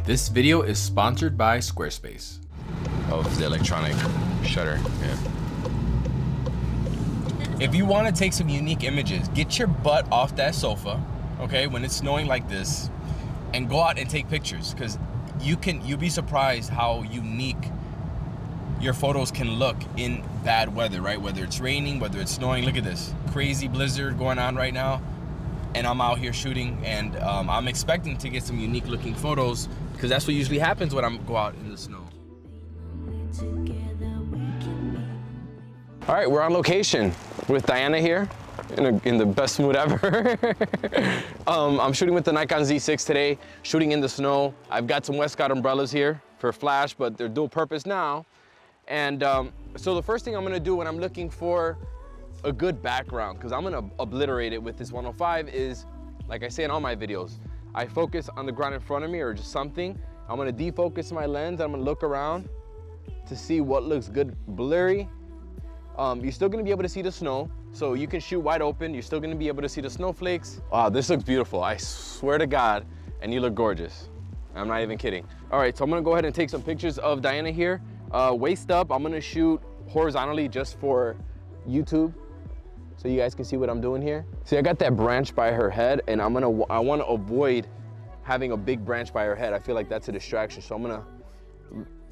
This video is sponsored by Squarespace. Of the electronic shutter, yeah. If you want to take some unique images, get your butt off that sofa, okay, when it's snowing like this, and go out and take pictures, because you'll be surprised how unique your photos can look in bad weather, right? Whether it's raining, whether it's snowing. Look at this crazy blizzard going on right now, and I'm out here shooting, and I'm expecting to get some unique looking photos, because that's what usually happens when I go out in the snow. All right, we're on location with Diana here in the best mood ever. I'm shooting with the Nikon Z6 today, shooting in the snow. I've got some Westcott umbrellas here for flash, but they're dual purpose now. And so the first thing I'm gonna do when I'm looking for a good background, because I'm gonna obliterate it with this 105, is, like I say in all my videos, I focus on the ground in front of me or just something. I'm gonna defocus my lens. I'm gonna look around to see what looks good blurry. You're still gonna be able to see the snow, so you can shoot wide open. You're still gonna be able to see the snowflakes. Wow, this looks beautiful. I swear to God, and you look gorgeous. I'm not even kidding. All right, so I'm gonna go ahead and take some pictures of Diana here. Waist up, I'm gonna shoot horizontally just for YouTube, so you guys can see what I'm doing here. See, I got that branch by her head, and I wanna avoid having a big branch by her head. I feel like that's a distraction, so I'm gonna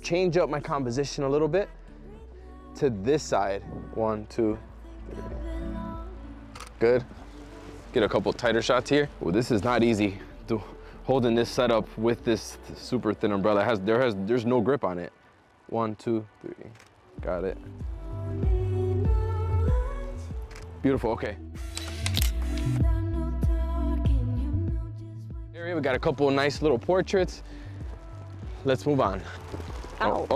change up my composition a little bit to this side. 1, 2, 3. Good. Get a couple tighter shots here. Well, this is not easy. Holding this setup with this super thin umbrella, there's no grip on it. 1, 2, 3. Got it. Beautiful. Okay. Here we got a couple of nice little portraits. Let's move on. Oh,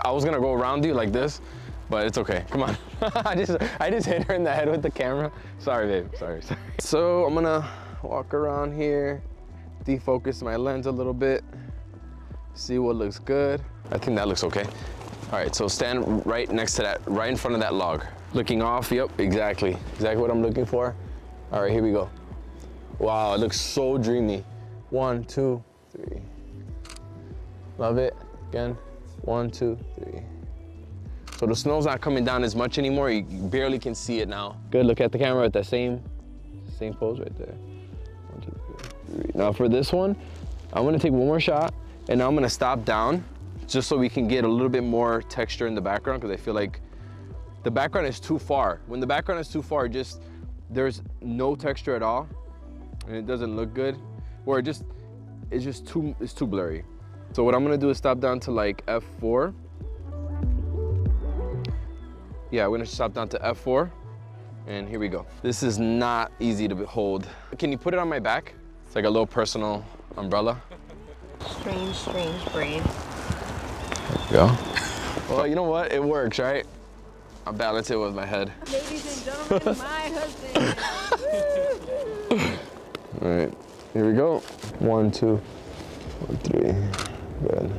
I was gonna go around you like this, but it's okay. Come on. I just hit her in the head with the camera. Sorry, babe. Sorry. So I'm gonna walk around here, defocus my lens a little bit, see what looks good. I think that looks okay. All right, so stand right next to that, right in front of that log. Looking off, yep, exactly what I'm looking for. All right, here we go. Wow, it looks so dreamy. 1, 2, 3. Love it. Again, 1, 2, 3. So the snow's not coming down as much anymore. You barely can see it now. Good, look at the camera at that same pose right there. 1, 2, 3. Now for this one, I'm gonna take one more shot, and now I'm gonna stop down just so we can get a little bit more texture in the background, because I feel like the background is too far. When the background is too far, there's no texture at all, and it doesn't look good, or it's too blurry. So what I'm gonna do is stop down to like F4. Yeah, we're gonna stop down to F4, and here we go. This is not easy to hold. Can you put it on my back? It's like a little personal umbrella. Strange brain. There you go. Well, you know what? It works, right? I balance it with my head. Ladies and gentlemen, my husband. All right, here we go. 1, 2, 3. Good.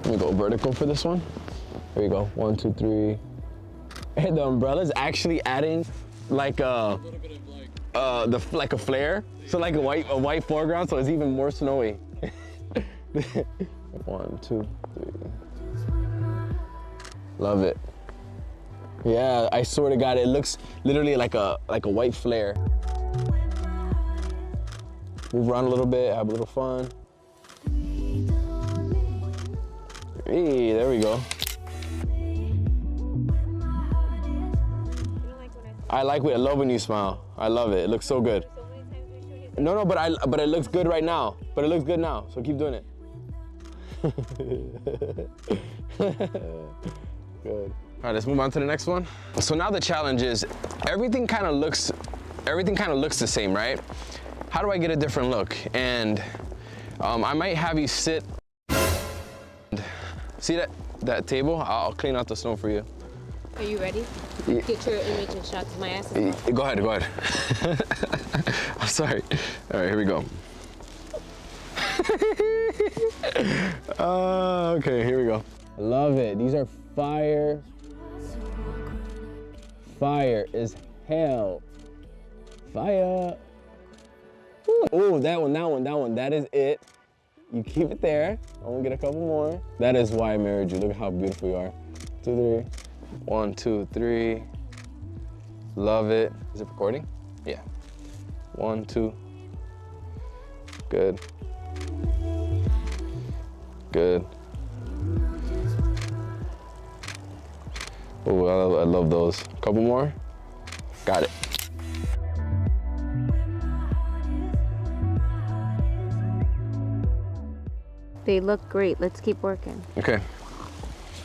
Let me go vertical for this one. Here we go. 1, 2, 3. And the umbrella's actually adding like a like a flare. So like a white foreground, so it's even more snowy. 1, 2, 3. Love it. Yeah, I swear to God, it looks literally like a white flare. Move around a little bit, have a little fun. Hey, there we go. I love when you smile. I love it. It looks so good. No, but it looks good right now. But it looks good now, so keep doing it. Good. All right, let's move on to the next one. So now the challenge is everything kind of looks the same, right? How do I get a different look? And I might have you sit. See that table? I'll clean out the snow for you. Are you ready? Yeah. Get your image and shot because my ass is Go ahead. I'm sorry. All right, here we go. Okay, here we go. I love it. These are fire. Fire is hell. Fire. Oh, that one. That is it. You keep it there. I'm gonna get a couple more. That is why I married you. Look at how beautiful you are. 2, 3. 1, 2, 3. Love it. Is it recording? Yeah. 1, 2. Good. Good. Oh, I love those. Couple more. Got it. They look great. Let's keep working. Okay.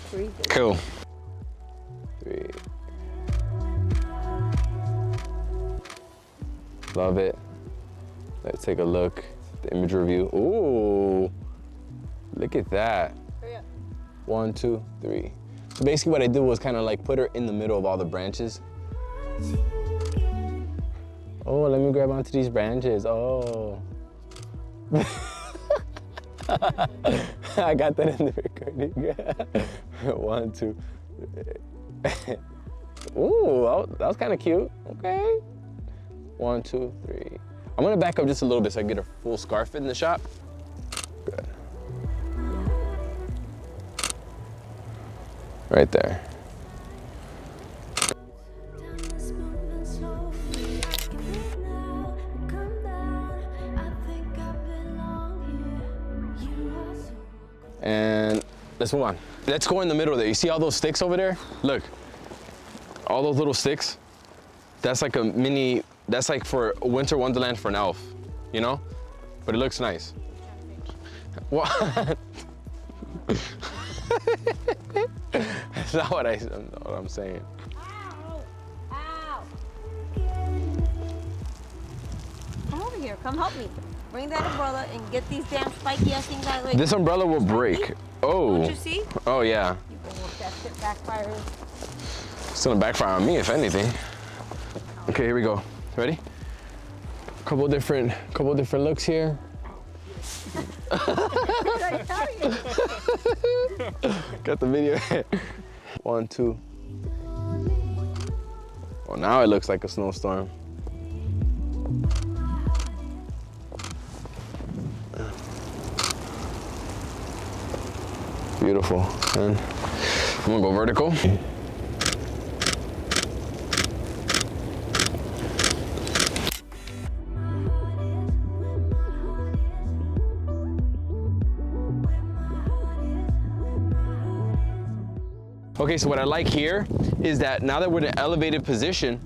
Breathe it. Cool. 3. Love it. Let's take a look at the image review. Ooh, look at that. Hurry up. 1, 2, 3. So basically what I did was kind of like put her in the middle of all the branches. Oh, let me grab onto these branches. Oh. I got that in the recording. 1, 2. Ooh, that was kind of cute. Okay. 1, 2, 3. I'm gonna back up just a little bit so I can get a full scarf in the shot. Good. Right there. And let's move on. Let's go in the middle there. You see all those sticks over there? Look, all those little sticks. That's like a mini, that's like for a winter wonderland for an elf, you know? But it looks nice. What? That's not what I'm saying. Ow! Ow! Come over here. Come help me. Bring that umbrella and get these damn spiky ass things out of the way. This umbrella will break. Oh. Don't you see? Oh yeah. You can look that shit backfires. It's gonna backfire on me if anything. Okay, here we go. Ready? Couple different looks here. Got the video. 1, 2. Oh, now it looks like a snowstorm. Beautiful. And I'm gonna go vertical. Okay, so what I like here is that now that we're in an elevated position,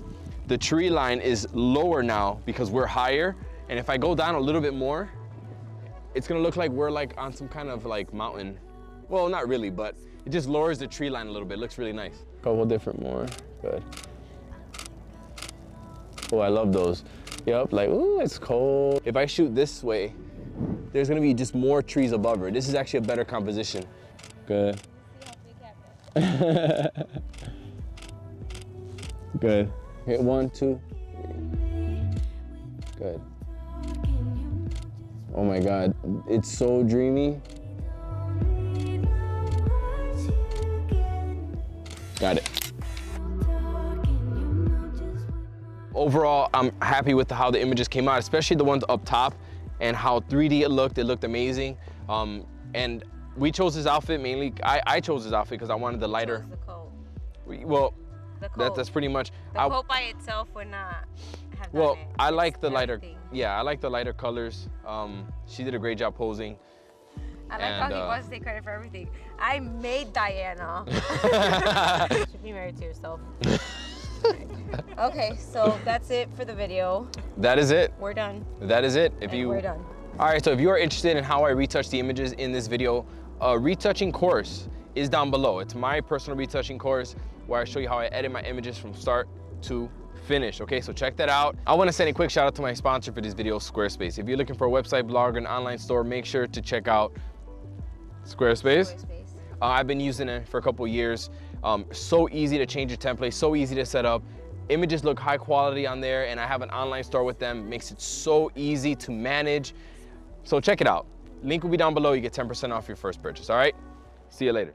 the tree line is lower now because we're higher. And if I go down a little bit more, it's gonna look like we're like on some kind of like mountain. Well, not really, but it just lowers the tree line a little bit. It looks really nice. Couple different more, good. Oh, I love those. Yep, like, ooh, it's cold. If I shoot this way, there's gonna be just more trees above her. This is actually a better composition. Good. Good. Hit 1, 2, 3. Good. Oh my God, it's so dreamy. Got it. Overall, I'm happy with how the images came out, especially the ones up top and how 3D it looked. It looked amazing. And we chose this outfit mainly. I chose this outfit because I wanted the lighter. The coat. Well, The coat. that's pretty much. The coat by itself would not have done Well, it. I like the lighter. Everything. Yeah, I like the lighter colors. She did a great job posing. I like how he wants to take credit for everything. I made Diana. You should be married to yourself. Okay, so that's it for the video. That is it. We're done. That is it. We're done. All right, so if you are interested in how I retouch the images in this video, a retouching course is down below. It's my personal retouching course where I show you how I edit my images from start to finish. Okay, so check that out. I want to send a quick shout out to my sponsor for this video, Squarespace. If you're looking for a website, blog, or an online store, make sure to check out Squarespace. I've been using it for a couple years. So easy to change your template, so easy to set up. Images look high quality on there, and I have an online store with them. Makes it so easy to manage. So check it out. Link will be down below. You get 10% off your first purchase, all right? See you later.